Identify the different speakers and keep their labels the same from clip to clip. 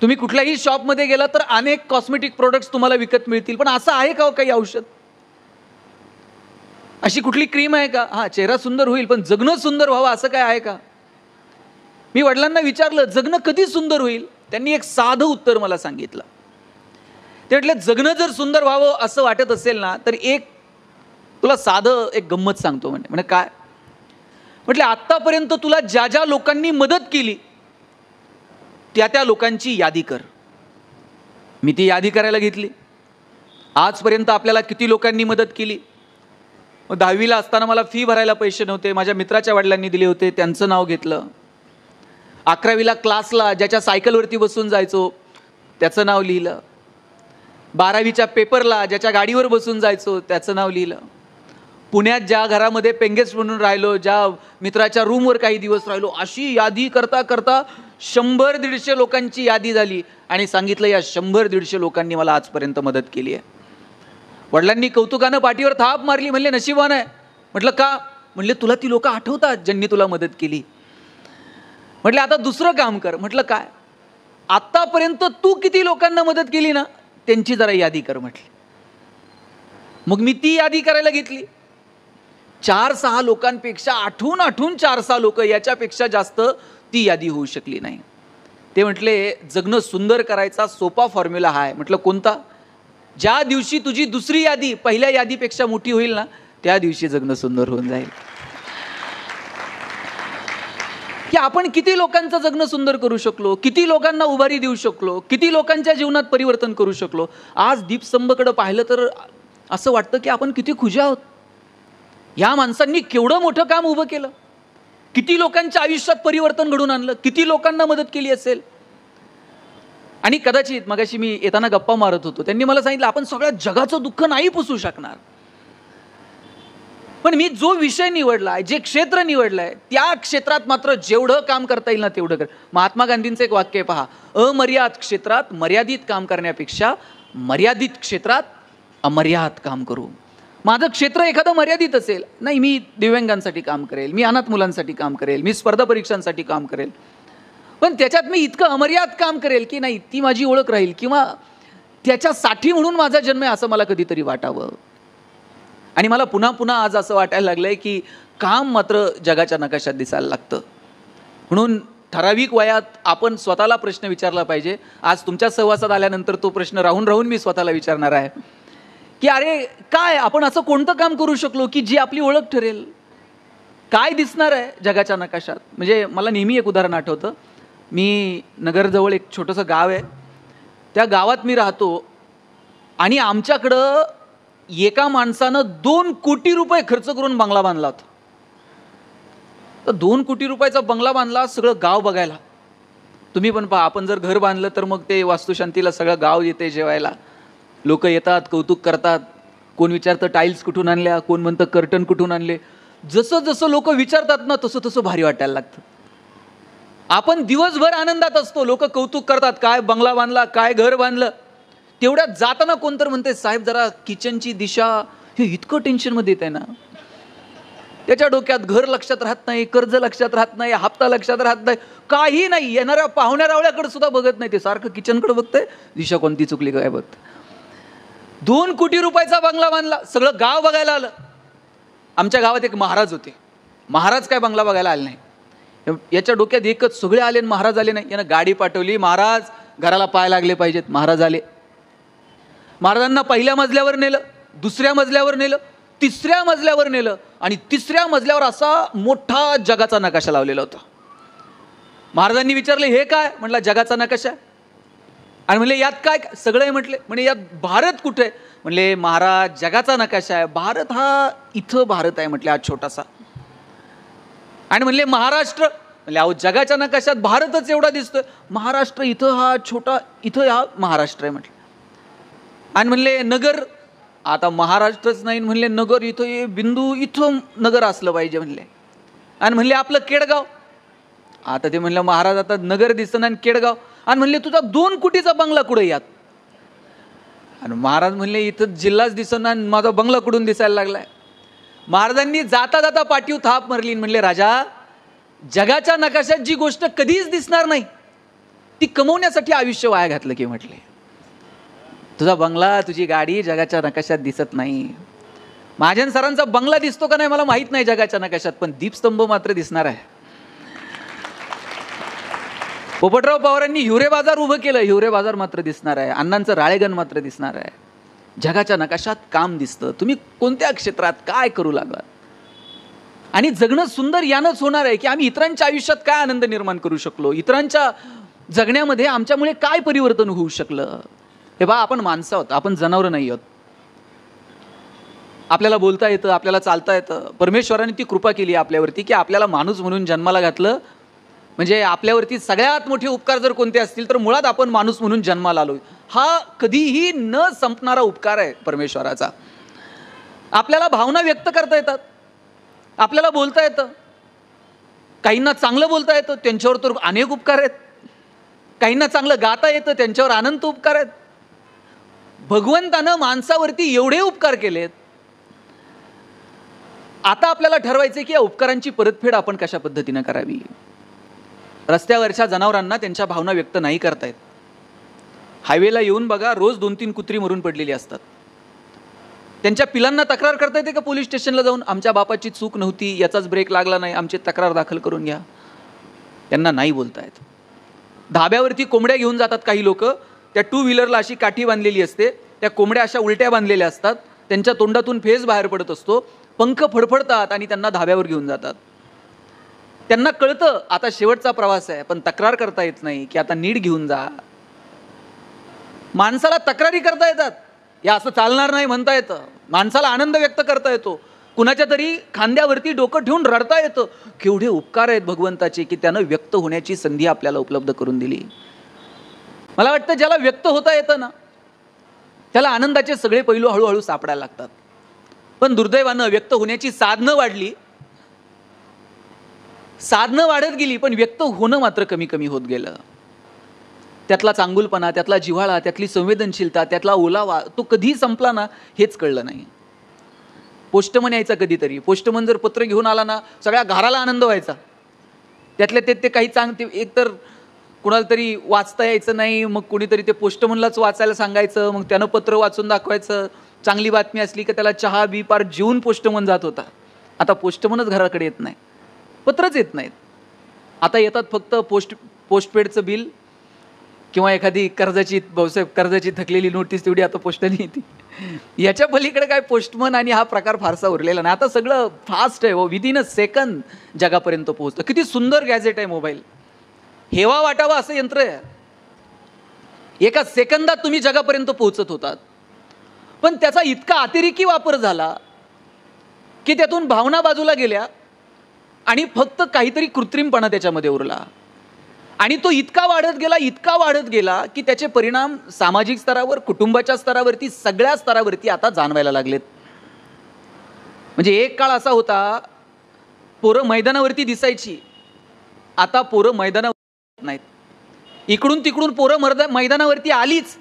Speaker 1: तुम्ही कुठल्याही शॉपमध्ये गेला तर अनेक कॉस्मेटिक प्रोडक्ट्स तुम्हाला विकत मिळतील, पण असं आहे का काही औषध? अशी कुठली क्रीम आहे का? हां, चेहरा सुंदर होईल, पण जगणं सुंदर व्हावं असं काय आहे का? मी वडिलांना विचारलं, जगणं कधी सुंदर होईल? त्यांनी एक साधं उत्तर मला सांगितलं. ते म्हटले, जगणं जर सुंदर व्हावं असं वाटत असेल ना, तर तुला साधं एक गंमत सांगतो. म्हणे काय? म्हटले, आत्तापर्यंत तुला ज्या ज्या लोकांनी मदत केली त्या लोकांची यादी कर. मी ती यादी करायला घेतली. आजपर्यंत आपल्याला किती लोकांनी मदत केली? 10वीला असताना मला फी भरायला पैसे नव्हते, माझ्या मित्राच्या वडिलांनी दिले होते, त्यांचं नाव घेतलं. 11वीला क्लासला ज्याच्या सायकलवरती बसून जायचो त्याचं नाव लिहिलं. 12वीच्या पेपरला ज्याच्या गाडीवर बसून जायचो त्याचं नाव लिहिलं. पुण्यात ज्या घरामध्ये पेंगेस्ट म्हणून राहिलो, ज्या मित्राच्या रूमवर काही दिवस राहिलो, अशी यादी करता करता 100-150 लोकांची यादी झाली आणि सांगितलं, या 100-150 लोकांनी मला आजपर्यंत मदत केली आहे. वडिलांनी कौतुकानं पाठीवर थाप मारली. म्हणले, नशिबान आहे. म्हटलं का? म्हणले, तुला ती लोक आठवतात ज्यांनी तुला मदत केली. म्हटलं, आता दुसरं काम कर. म्हटलं काय? आत्तापर्यंत तू किती लोकांना मदत केली ना, त्यांची जरा यादी कर म्हटली. मग मी ती यादी करायला घेतली. 4-6 लोकांपेक्षा आठवून 4-6 लोक, याच्यापेक्षा जास्त ती यादी होऊ शकली नाही. ते म्हटले, जगणं सुंदर करायचा सोपा फॉर्म्युला हा आहे. म्हटलं कोणता? ज्या दिवशी तुझी दुसरी यादी पहिल्या यादीपेक्षा मोठी होईल ना, त्या दिवशी जगणं सुंदर होऊन जाईल. की आपण किती लोकांचं जगणं सुंदर करू शकलो, किती लोकांना उभारी देऊ शकलो, किती लोकांच्या जीवनात परिवर्तन करू शकलो. आज दीपस्तंभकडे पाहिलं तर असं वाटतं की आपण किती खुश आहोत. या माणसांनी केवढं मोठं काम उभं केलं, किती लोकांच्या आयुष्यात परिवर्तन घडून आणलं, किती लोकांना मदत केली असेल. आणि कदाचित मगाशी मी येताना गप्पा मारत होतो, त्यांनी मला सांगितलं, आपण सगळ्या जगाचं दुःख नाही पुसू शकणार, पण मी जो विषय निवडलाय, जे क्षेत्र निवडलंय, त्या क्षेत्रात मात्र जेवढं काम करता येईल ना तेवढं कर. महात्मा गांधींचं एक वाक्य पहा, अमर्याद क्षेत्रात मर्यादित काम करण्यापेक्षा मर्यादित क्षेत्रात अमर्याद काम करू. माझं क्षेत्र एखादं मर्यादित असेल, नाही मी दिव्यांगांसाठी काम करेल, मी अनाथ मुलांसाठी काम करेल, मी स्पर्धा परीक्षांसाठी काम करेल, पण त्याच्यात मी इतकं अमर्याद काम करेल की नाही ती माझी ओळख राहील, किंवा त्याच्यासाठी म्हणून माझा जन्म आहे असं मला कधीतरी वाटावं. आणि मला पुन्हा पुन्हा आज असं वाटायला लागलंय की काम मात्र जगाच्या नकाशात दिसायला लागतं. म्हणून ठराविक वयात आपण स्वतःला प्रश्न विचारला पाहिजे. आज तुमच्या सहवासात आल्यानंतर तो प्रश्न राहून राहून मी स्वतःला विचारणार आहे की अरे काय आपण असं कोणतं काम करू शकलो की जी आपली ओळख ठरेल, काय दिसणार आहे जगाच्या नकाशात. म्हणजे मला नेहमी एक उदाहरण आठवतं. मी नगरजवळ एक छोटंसं गाव आहे, त्या गावात मी राहतो आणि आमच्याकडं एका माणसानं 2 कोटी रुपये खर्च करून बंगला बांधला होता. तर 2 कोटी रुपयाचा बंगला बांधला, सगळं गाव बघायला. तुम्ही पण पहा, आपण जर घर बांधलं तर मग ते वास्तुशांतीला सगळं गाव येते जेवायला, लोक येतात, कौतुक करतात. कोण विचारतं टाईल्स कुठून आणल्या, कोण म्हणतं कर्टन कुठून आणले. जसं जसं लोक विचारतात ना तसं तसं भारी वाटायला लागतं. आपण दिवसभर आनंदात असतो, लोक कौतुक करतात, काय बंगला बांधला, काय घर बांधलं. तेवढ्यात जाताना कोणतर म्हणते, साहेब जरा किचनची दिशा, हे इतकं टेन्शनमध्ये येत आहे ना. त्याच्या डोक्यात घर लक्षात राहत नाही, कर्ज लक्षात राहत नाही, हप्ता लक्षात राहत नाही, काही नाही. येणाऱ्या पाहुण्या रावळ्याकडे सुद्धा बघत नाही, ते सारखं किचनकडे बघतंय, दिशा कोणती चुकली काय बघत. 2 कोटी रुपयाचा बंगला बांधला, सगळं गाव बघायला आलं. आमच्या गावात एक महाराज होते, महाराज काय बंगला बघायला आले नाही. याच्या डोक्यात एकच, सगळे आले महाराज आले नाही. यानं गाडी पाठवली, महाराज घराला पाय लागले पाहिजेत. महाराज आले. महाराजांना पहिल्या मजल्यावर नेलं, दुसऱ्या मजल्यावर नेलं, तिसऱ्या मजल्यावर नेलं आणि तिसऱ्या मजल्यावर असा मोठा जगाचा नकाशा लावलेला होता. महाराजांनी विचारले, हे काय? म्हटलं जगाचा नकाशा. आणि म्हणले यात काय? सगळे म्हटले. म्हणजे यात भारत कुठे आहे? म्हणले महाराज जगाचा नकाशा आहे, भारत हा इथं भारत आहे म्हटले, हा छोटासा. आणि म्हणले महाराष्ट्र. म्हणले अहो जगाच्या नकाशात भारतच एवढा दिसतोय, महाराष्ट्र इथं हा छोटा, इथं हा महाराष्ट्र आहे म्हटलं. आणि म्हणले नगर. आता महाराष्ट्रच नाही, म्हणले नगर इथं, हे बिंदू इथं नगर असलं पाहिजे म्हणले. आणि म्हणले आपलं केडगाव. आता ते म्हणलं महाराज आता नगर दिसतं आणि केडगाव. आणि म्हणले तुझा 2 कोटीचा बंगला कुठे यात? आणि महाराज म्हणले इथं जिल्हाच दिसना आणि माझा बंगला कुठून दिसायला लागलाय. महाराजांनी जाता जाता पाठीव थाप मारली. म्हणले राजा, जगाच्या नकाशात जी गोष्ट कधीच दिसणार नाही ती कमवण्यासाठी आयुष्य वाया घातलं की म्हटले. तुझा बंगला, तुझी गाडी जगाच्या नकाशात दिसत नाही. महाजन सरांचा बंगला दिसतो का नाही मला माहित नाही जगाच्या नकाशात, पण दीपस्तंभ मात्र दिसणार आहे. पोपटराव पवारांनी हिवरे बाजार उभं केलं, हिवरे बाजार मात्र दिसणार आहे. अण्णांचं राळेगण मात्र दिसणार आहे. जगाच्या नकाशात काम दिसतं. तुम्ही कोणत्या क्षेत्रात काय करू लागलात. आणि जगणं सुंदर यानंच होणार आहे की आम्ही इतरांच्या आयुष्यात काय आनंद निर्माण करू शकलो, इतरांच्या जगण्यामध्ये आमच्यामुळे काय परिवर्तन होऊ शकलं. हे बा, आपण माणसं आहोत, आपण जनावरं नाही आहोत. आपल्याला बोलता येतं, आपल्याला चालता येतं. परमेश्वराने ती कृपा केली आपल्यावरती की आपल्याला माणूस म्हणून जन्माला घातलं. म्हणजे आपल्यावरती सगळ्यात मोठे उपकार जर कोणते असतील तर मुळात आपण माणूस म्हणून जन्माला आलो. हा कधीही न संपणारा उपकार आहे परमेश्वराचा. आपल्याला भावना व्यक्त करता येतात, आपल्याला बोलता येतं. काहींना चांगलं बोलता येतं, त्यांच्यावर तर अनेक उपकार आहेत. काहींना चांगलं गाता येतं, त्यांच्यावर अनंत उपकार आहेत. भगवंतानं माणसावरती एवढे उपकार केलेत. आता आपल्याला ठरवायचे की या उपकारांची परतफेड आपण कशा पद्धतीने करावी. रस्त्यावरच्या जनावरांना त्यांच्या भावना व्यक्त नाही करतायत. हायवेला येऊन बघा, रोज 2-3 कुत्री मरून पडलेली असतात. त्यांच्या पिलांना तक्रार करता येते का पोलीस स्टेशनला जाऊन, आमच्या बापाची चूक नव्हती, याचाच ब्रेक लागला नाही, आमची तक्रार दाखल करून घ्या. त्यांना नाही बोलतायत. धाब्यावरती कोंबड्या घेऊन जातात काही लोक. त्या 2 व्हीलरला अशी काठी बांधलेली असते, त्या कोंबड्या अशा उलट्या बांधलेल्या असतात, त्यांच्या तोंडातून फेस बाहेर पडत असतो, पंख फडफडतात आणि त्यांना धाब्यावर घेऊन जातात. त्यांना कळतं आता शेवटचा प्रवास आहे, पण तक्रार करता येत नाही की आता नीट घेऊन जा. माणसाला तक्रारी करता येतात, या असं चालणार नाही म्हणता येतं. माणसाला आनंद व्यक्त करता येतो, कुणाच्या तरी खांद्यावरती डोकं ठेवून रडता येतं. केवढे उपकार आहेत भगवंताचे की त्यानं व्यक्त होण्याची संधी आपल्याला उपलब्ध करून दिली. मला वाटतं ज्याला व्यक्त होता येतं ना, त्याला आनंदाचे सगळे पैलू हळूहळू सापडायला लागतात. पण दुर्दैवानं व्यक्त होण्याची साधनं वाढली, साधनं वाढत गेली, पण व्यक्त होणं मात्र कमी कमी होत गेलं. त्यातला चांगुलपणा, त्यातला जिव्हाळा, त्यातली संवेदनशीलता, त्यातला ओलावा तो कधी संपला ना हेच कळलं नाही. पोस्टमन यायचा कधीतरी, पोस्टमन जर पत्र घेऊन आला ना सगळ्या घराला आनंद व्हायचा. त्यातले ते काही ते एकतर कुणाला तरी वाचता यायचं नाही, मग कोणीतरी ते पोस्टमनलाच वाचायला सांगायचं, मग त्यानं पत्र वाचून दाखवायचं. चांगली बातमी असली की त्याला चहा बी पार जेवून पोस्टमन जात होता. आता पोस्टमनच घराकडे येत नाही, पत्रच येत नाहीत. आता येतात फक्त पोस्टपेडचं बिल किंवा एखादी कर्जाची थकलेली नोटीस, तेवढी आता पोस्टाने येते. याच्या पलीकडे काय पोस्टमन आणि हा प्रकार फारसा उरलेला नाही. आता सगळं फास्ट आहे, विदिन अ सेकंद जगापर्यंत पोहोचतं. किती सुंदर गॅजेट आहे मोबाईल. हेवा वाटावा असं यंत्र आहे. एका सेकंदात तुम्ही जगापर्यंत पोहोचत होतात. पण त्याचा इतका अतिरेकी वापर झाला की त्यातून भावना बाजूला गेल्या आणि फक्त काहीतरी कृत्रिमपणा त्याच्यामध्ये उरला. आणि तो इतका वाढत गेला की त्याचे परिणाम सामाजिक स्तरावर, कुटुंबाच्या स्तरावरती, सगळ्या स्तरावरती आता जाणवायला लागलेत. म्हणजे एक काळ असा होता, पोरं मैदानावरती दिसायची, आता पोरं मैदानावर नाहीत. इकडून तिकडून पोरं मैदानावरती आलीच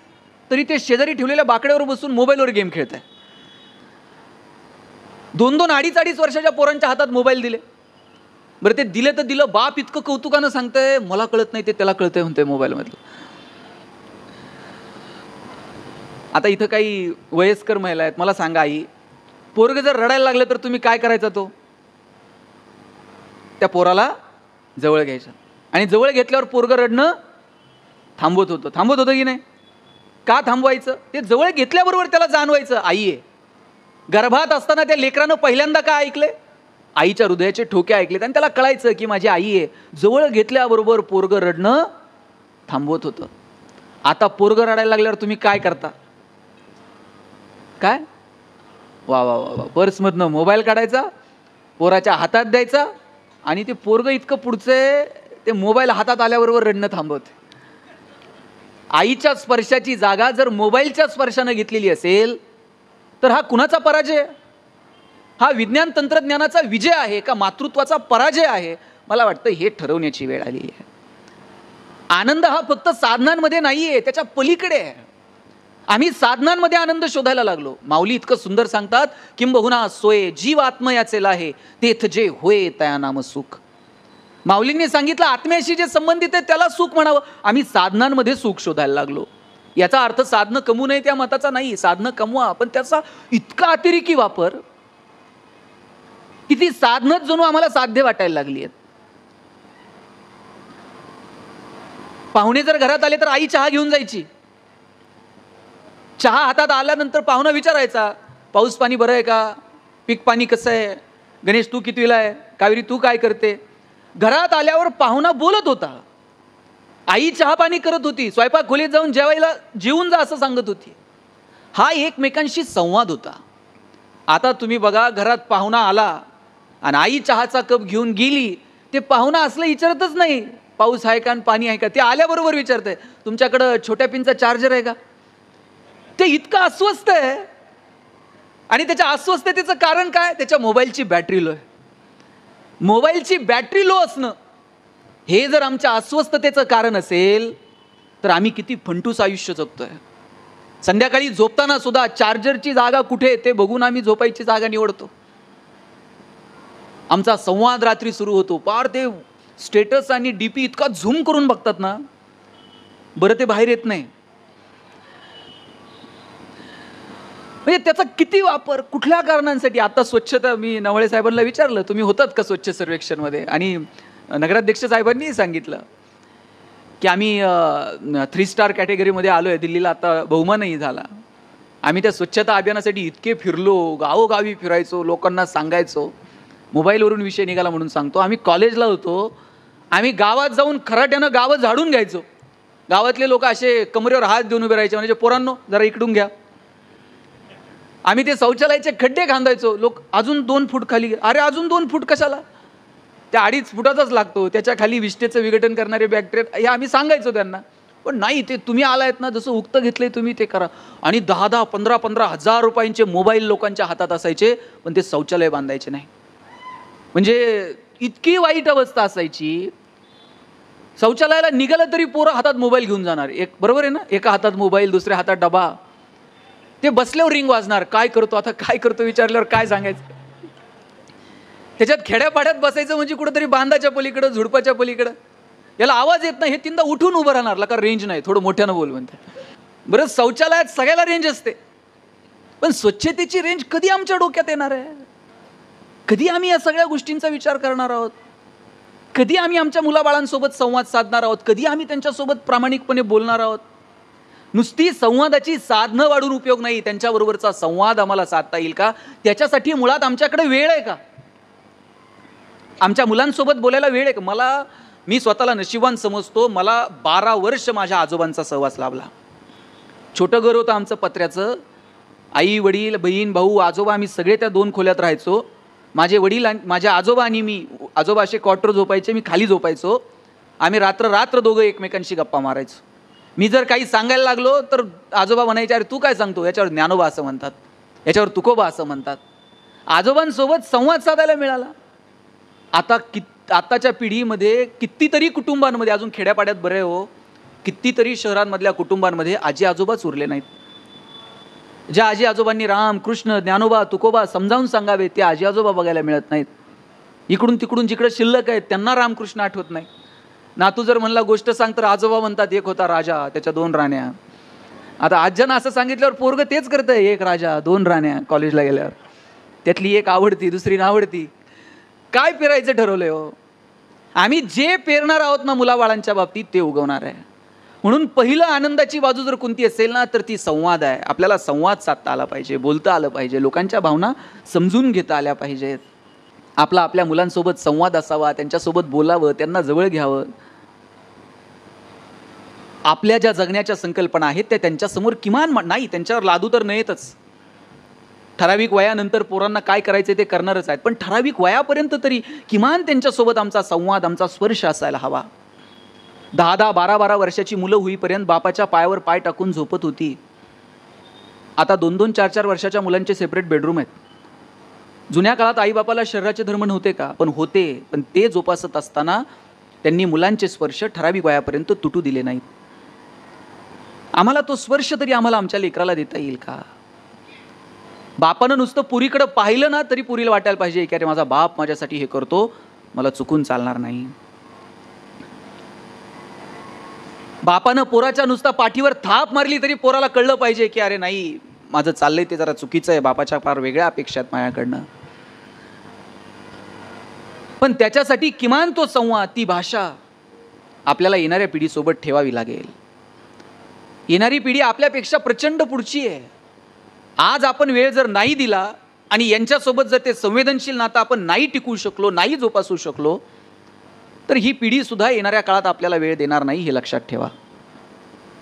Speaker 1: तरी ते शेजारी ठेवलेल्या बाकड्यावर बसून मोबाईलवर गेम खेळत आहे. 2-2, 2.5 वर्षाच्या पोरांच्या हातात मोबाईल दिले. बरं, ते दिले तर दिलं, बाप इतकं कौतुकानं सांगतंय मला कळत नाही ते त्याला कळतंय म्हणतंय मोबाईलमधलं. आता इथं काही वयस्कर महिला आहेत, मला सांगा आई, पोरगं जर रडायला लागलं तर तुम्ही काय करायचा? तो त्या पोराला जवळ घ्यायचं आणि जवळ घेतल्यावर पोरगं रडणं थांबवत होतं की नाही? का थांबवायचं? ते जवळ घेतल्याबरोबर त्याला जाणवायचं आई आहे. गर्भात असताना त्या लेकरानं पहिल्यांदा काय ऐकले? आईच्या हृदयाचे ठोके ऐकलेत आणि त्याला कळायचं की माझी आई आहे. जवळ घेतल्याबरोबर पोरगं रडणं थांबवत होतं. आता पोरगं रडायला लागल्यावर तुम्ही काय करता? काय वा वा वा, पर्समधनं मोबाईल काढायचा, पोराच्या हातात द्यायचा आणि ते पोरगं इतकं पुढचे ते मोबाईल हातात आल्याबरोबर रडणं थांबवते. आईच्या स्पर्शाची जागा जर मोबाईलच्या स्पर्शानं घेतलेली असेल तर हा कुणाचा पराजय? हा विज्ञान तंत्रज्ञानाचा विजय आहे का मातृत्वाचा पराजय आहे? मला वाटतं हे ठरवण्याची वेळ आली आहे. आनंद हा फक्त साधनांमध्ये नाहीये, त्याच्या पलीकडे आहे. आम्ही साधनांमध्ये आनंद शोधायला लागलो. माऊली इतकं सुंदर सांगतात, किंबहुना सोये जीव आत्मयाचे लाहे तेथ जे होय तया नाम सुख. माऊलींनी सांगितलं आत्म्याशी जे संबंधित आहे त्याला सुख म्हणावं. आम्ही साधनांमध्ये सुख शोधायला लागलो. याचा अर्थ साधनं कमवू नये त्या मताचा नाही, साधनं कमवा, पण त्याचा इतका अतिरेकी वापर की ती साधनच जणू आम्हाला साध्य वाटायला लागली आहेत. पाहुणे जर घरात आले तर आई चहा घेऊन जायची. चहा हातात आल्यानंतर पाहुणा विचारायचा, पाऊस पाणी बरं आहे का, पीक पाणी कसं आहे, गणेश तू कितवीला आहे, कावेरी तू काय करते. घरात आल्यावर पाहुणा बोलत होता, आई चहा पाणी करत होती, स्वयंपाक खोलीत जाऊन जेवायला जेवून जा असं सांगत होती. हा एकमेकांशी संवाद होता. आता तुम्ही बघा, घरात पाहुणा आला आणि आई चहाचा कप घेऊन गेली, ते पाहुणा असलं विचारतच नाही पाऊस आहे का आणि पाणी आहे का, ते आल्याबरोबर विचारते तुमच्याकडं छोट्या पिनचा चार्जर आहे का. ते इतकं अस्वस्थ आहे. आणि त्याच्या अस्वस्थतेचं कारण काय, त्याच्या मोबाईलची बॅटरी लो आहे. मोबाईलची बॅटरी लो असणं हे जर आमच्या अस्वस्थतेचं कारण असेल तर आम्ही किती फंटूस आयुष्य जगतोय. संध्याकाळी झोपताना सुद्धा चार्जरची जागा कुठे ते बघून आम्ही झोपायची जागा निवडतो. आमचा संवाद रात्री सुरू होतो, पार ते स्टेटस आणि डीपी इतका झूम करून बघतात ना, बरं ते बाहेर येत नाही. म्हणजे त्याचा किती वापर कुठल्या कारणांसाठी. आता स्वच्छता, मी नवळे साहेबांना विचारलं तुम्ही होतात का स्वच्छ सर्वेक्षणमध्ये, आणि नगराध्यक्ष साहेबांनी सांगितलं की आम्ही 3 स्टार कॅटेगरीमध्ये आलो आहे. दिल्लीला आता बहुमानही झाला. आम्ही त्या स्वच्छता अभियानासाठी इतके फिरलो, गावोगावी फिरायचो, लोकांना सांगायचो. मोबाईलवरून विषय निघाला म्हणून सांगतो, आम्ही कॉलेजला होतो, आम्ही गावात जाऊन खराट्यानं गावं झाडून घ्यायचो. गावातले लोक असे कमरेवर हात देऊन उभे राहायचे, म्हणजे पोरांनो जरा इकडून घ्या. आम्ही ते शौचालयाचे खड्डे खांदायचो. लोक अजून 2 फूट खाली, अरे अजून 2 फूट कशाला, त्या 2.5 फुटाचाच लागतो, त्याच्या खाली विष्ठेचं विघटन करणारे बॅक्टेरिया, हे आम्ही सांगायचो त्यांना. पण नाही, ते तुम्ही आलायत ना, जसं उक्त घेतलंय तुम्ही ते करा. आणि 10-10, 15-15 हजार रुपयांचे मोबाईल लोकांच्या हातात असायचे, पण ते शौचालय बांधायचे नाही. म्हणजे इतकी वाईट अवस्था असायची. शौचालयाला निघालं तरी पोरं हातात मोबाईल घेऊन जाणार. एक बरोबर आहे ना, एका हातात मोबाईल, दुसऱ्या हातात डबा. ते बसल्यावर रिंग वाजणार, काय करतो आता, काय करतो विचारल्यावर काय सांगायचं. त्याच्यात खेड्यापाड्यात बसायचं म्हणजे कुठंतरी बांधाच्या पलीकडं, झुडपाच्या पलीकडं. याला आवाज येत नाही, हे तीनदा उठून उभं राहणार, का रेंज नाही, थोडं मोठ्यानं बोल म्हणते. बरं, शौचालयात सगळ्याला रेंज असते, पण स्वच्छतेची रेंज कधी आमच्या डोक्यात येणार आहे. कधी आम्ही या सगळ्या गोष्टींचा विचार करणार आहोत. कधी आम्ही आमच्या मुलाबाळांसोबत संवाद साधणार आहोत. कधी आम्ही त्यांच्यासोबत प्रामाणिकपणे बोलणार आहोत. नुसती संवादाची साधनं वाढून उपयोग नाही, त्यांच्याबरोबरचा संवाद आम्हाला साधता येईल का, त्याच्यासाठी मुळात आमच्याकडे वेळ आहे का. आमच्या मुलांसोबत बोलायला वेळ आहे का. मी स्वतःला नशिबान समजतो, मला 12 वर्ष माझ्या आजोबांचा सहवास लाभला. छोटं घर होतं आमचं पत्र्याचं. आई वडील बहीण भाऊ आजोबा आम्ही सगळे त्या 2 खोल्यात राहायचो. माझे वडील, माझ्या आजोबा आणि मी, आजोबा असे क्वार्टर झोपायचे, मी खाली झोपायचो. आम्ही रात्र दोघं एकमेकांशी गप्पा मारायचो. मी जर काही सांगायला लागलो तर आजोबा म्हणायचे, अरे तू काय सांगतो, याच्यावर ज्ञानोबा असं म्हणतात, याच्यावर तुकोबा असं म्हणतात. आजोबांसोबत संवाद साधायला मिळाला. आताच्या पिढीमध्ये कितीतरी कुटुंबांमध्ये, अजून खेड्यापाड्यात बरे हो, कितीतरी शहरांमधल्या कुटुंबांमध्ये आजी आजोबाच उरले नाहीत. ज्या आजी आजोबांनी राम कृष्ण ज्ञानोबा तुकोबा समजावून सांगावे, ते आजी आजोबा बघायला मिळत नाहीत. इकडून तिकडून जिकडे शिल्लक आहेत त्यांना रामकृष्ण आठवत नाही. नातू जर म्हणला गोष्ट सांग तर आजोबा म्हणतात, एक होता राजा, त्याच्या 2 राण्या. आता आज्यानं असं सांगितल्यावर पोरग तेच करतंय, 1 राजा 2 राण्या. कॉलेजला गेल्यावर त्यातली एक आवडती, दुसरी नावडती. काय पेरायचं ठरवलंय हो. आम्ही जे पेरणार आहोत ना मुलाबाळांच्या बाबतीत, ते उगवणार आहे. म्हणून पहिलं आनंदाची बाजू जर कोणती असेल ना, तर ती संवाद आहे. आपल्याला संवाद साधता आला पाहिजे, बोलता आलं पाहिजे, लोकांच्या भावना समजून घेता आल्या पाहिजेत. आपल्या मुलांसोबत संवाद असावा, त्यांच्यासोबत बोलावं, त्यांना जवळ घ्यावं. आपल्या ज्या जगण्याच्या संकल्पना आहेत त्या त्यांच्यासमोर किमान नाही, त्यांच्यावर लादू तर नयेतच. ठराविक वयानंतर पोरांना काय करायचे ते करणारच आहेत, पण ठराविक वयापर्यंत तरी किमान त्यांच्यासोबत आमचा संवाद, आमचा स्पर्श असायला हवा. 10-10, 12-12 वर्षाची मुलं होईपर्यंत बापाच्या पायावर पाय टाकून झोपत होती. आता 2-2, 4-4 वर्षाच्या मुलांचे सेपरेट बेडरूम आहेत. जुन्या काळात आईबापाला शरीराचे धर्म नव्हते का, पण होते. पण ते जोपासत असताना त्यांनी मुलांचे स्पर्श ठराविक वयापर्यंत तुटू दिले नाहीत. आम्हाला तो स्पर्श तरी आम्हाला आमच्या लेकराला देता येईल का. बापानं नुसतं पुरीकडे पाहिलं ना तरी पुरीला वाटायला पाहिजे की अरे माझा बाप माझ्यासाठी हे करतो, मला चुकून चालणार नाही. बापानं पोराच्या नुसता पाठीवर थाप मारली तरी पोराला कळलं पाहिजे की अरे नाही, माझं चाललंय ते जरा चुकीचं आहे, बापाच्या फार वेगळ्या अपेक्षा आहेत माझ्याकडनं. पण त्याच्यासाठी किमान तो संवाद, ती भाषा आपल्याला येणाऱ्या पिढीसोबत ठेवावी लागेल. येणारी पिढी आपल्यापेक्षा प्रचंड पुढची आहे. आज आपण वेळ जर नाही दिला आणि यांच्यासोबत जर ते संवेदनशील नातं आपण नाही टिकवू शकलो, नाही जोपासू शकलो, तर ही पिढी सुद्धा येणाऱ्या काळात आपल्याला वेळ देणार नाही, हे लक्षात ठेवा.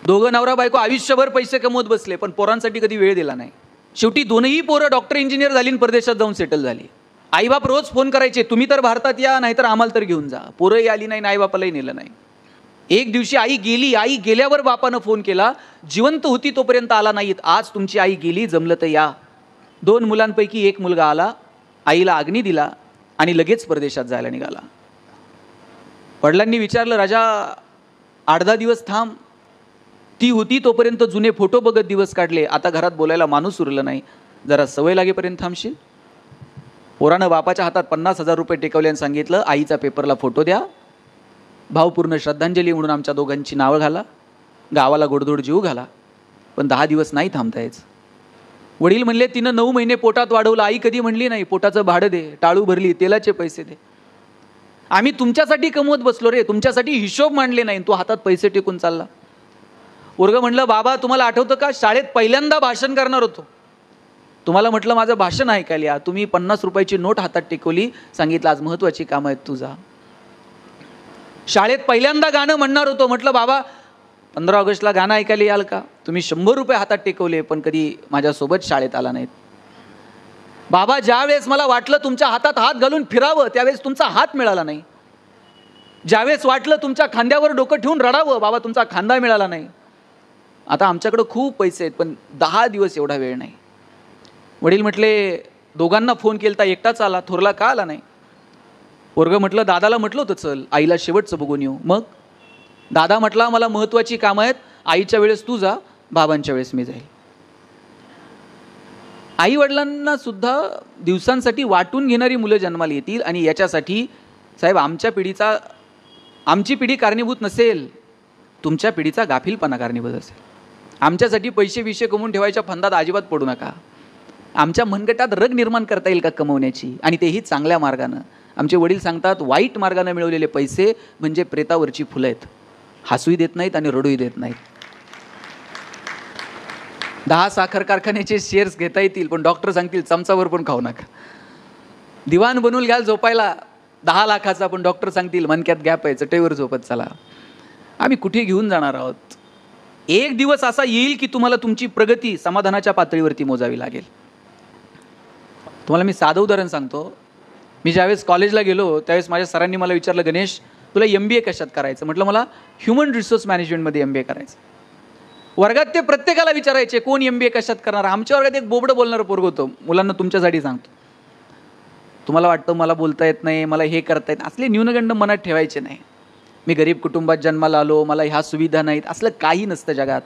Speaker 1: दोघं नवरा बायको आयुष्यभर पैसे कमवत बसले पण पोरांसाठी कधी वेळ दिला नाही. शेवटी दोनही पोरं डॉक्टर इंजिनियर झाली आणि परदेशात जाऊन सेटल झाली. आईबाप रोज फोन करायचे, तुम्ही तर भारतात या, नाहीतर आम्हाला तर घेऊन जा. पोरंही आली नाही, आईबापालाही नेलं नाही. एक दिवशी आई गेली, आई गेल्यावर बापानं फोन केला, जिवंत होती तोपर्यंत आला नाहीत, आज तुमची आई गेली, जमलं तर या. 2 मुलांपैकी एक मुलगा आला, आईला अग्नी दिला आणि लगेच परदेशात जायला निघाला. वडिलांनी विचारलं, राजा 8-10 दिवस थांब. ती होती तोपर्यंत जुने फोटो बघत दिवस काढले, आता घरात बोलायला माणूस उरलं नाही, जरा सवय लागेपर्यंत थांबशील. पोरानं बापाच्या हातात 50,000 रुपये टेकवले आणि सांगितलं, आईचा पेपरला फोटो द्या, भावपूर्ण श्रद्धांजली म्हणून आमच्या दोघांची नावं घाला, गावाला गोडधोड जीव घाला, पण 10 दिवस नाही थांबता यायचं. वडील म्हणले, तिनं 9 महिने पोटात वाढवलं. आई कधी म्हणली नाही, पोटाचं भाडं दे, टाळू भरली, तेलाचे पैसे दे. आम्ही तुमच्यासाठी कमवत बसलो रे, तुमच्यासाठी हिशोब मांडले नाही, तू हातात पैसे टेकून चालला. पोरगं म्हणलं, बाबा तुम्हाला आठवतं का, शाळेत पहिल्यांदा भाषण करणार होतो, तुम्हाला म्हटलं माझं भाषण ऐकायला या, तुम्ही 50 रुपयाची नोट हातात टेकवली, सांगितलं आज महत्त्वाची कामं आहेत तुझा. शाळेत पहिल्यांदा गाणं म्हणणार होतो, म्हटलं बाबा 15 ऑगस्टला गाणं ऐकायला याल का, तुम्ही 100 रुपये हातात टेकवले पण कधी माझ्यासोबत शाळेत आला नाहीत. बाबा ज्यावेळेस मला वाटलं तुमच्या हातात हात घालून फिरावं, त्यावेळेस तुमचा हात मिळाला नाही. ज्यावेळेस वाटलं तुमच्या खांद्यावर डोकं ठेवून रडावं, बाबा तुमचा खांदा मिळाला नाही. आता आमच्याकडं खूप पैसे आहेत पण 10 दिवस एवढा वेळ नाही. वडील म्हटले, दोघांना फोन केलता, एकटाच आला, थोरला का आला नाही. पोरगं म्हटलं, दादाला म्हटलं होतं चल, आईला शेवटचं बघून येऊ. मग दादा म्हटला, मला महत्त्वाची कामं आहेत, आईच्या वेळेस तू जा, बाबांच्या वेळेस मी जाईल. आई वडिलांना सुद्धा दिवसांसाठी वाटून घेणारी मुलं जन्माला येतील आणि याच्यासाठी साहेब आमची पिढी कारणीभूत नसेल, तुमच्या पिढीचा गाफीलपणा कारणीभूत असेल. आमच्यासाठी पैसे विषय कमवून ठेवायच्या फंदात अजिबात पडू नका. आमच्या मनगटात रग निर्माण करता येईल का कमवण्याची, आणि तेही चांगल्या मार्गानं. आमचे वडील सांगतात, वाईट मार्गाने मिळवलेले पैसे म्हणजे प्रेतावरची फुलं आहेत, हसूही देत नाहीत आणि रडूही देत नाहीत. 10 साखर कारखान्याचे शेअर्स घेता येतील पण डॉक्टर सांगतील चमचावर पण खाऊ नका. दिवाण बनवून घ्याल झोपायला 10 लाखाचा, पण डॉक्टर सांगतील मनक्यात गॅप आहे, चटईवर झोपत चला. आम्ही कुठे घेऊन जाणार आहोत. एक दिवस असा येईल की तुम्हाला तुमची प्रगती समाधानाच्या पातळीवरती मोजावी लागेल. तुम्हाला मी साधं उदाहरण सांगतो. मी ज्यावेळेस कॉलेजला गेलो त्यावेळेस माझ्या सरांनी मला विचारलं, गणेश तुला MBA कशात करायचं. म्हटलं मला ह्युमन रिसोर्स मॅनेजमेंटमध्ये MBA करायचं. वर्गात ते प्रत्येकाला विचारायचे, कोण MBA कशात करणार. आमच्या वर्गात एक बोबडं बोलणारं पोरग होतं. मुलांना तुमच्यासाठी सांगतो, तुम्हाला वाटतं मला बोलता येत नाही, मला हे करता येत, असले न्यूनगंड मनात ठेवायचे नाही. मी गरीब कुटुंबात जन्माला आलो, मला ह्या सुविधा नाहीत, असलं काही नसतं जगात.